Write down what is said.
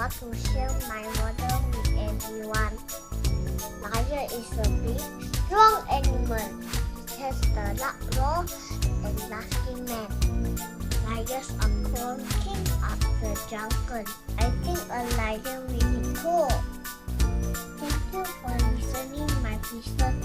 want to share my model with everyone. Lion is a big, strong animal. It has the dark roar and lasting man. Lions are called king of the jungle. I think a lion really cool. Thank you for listening my episode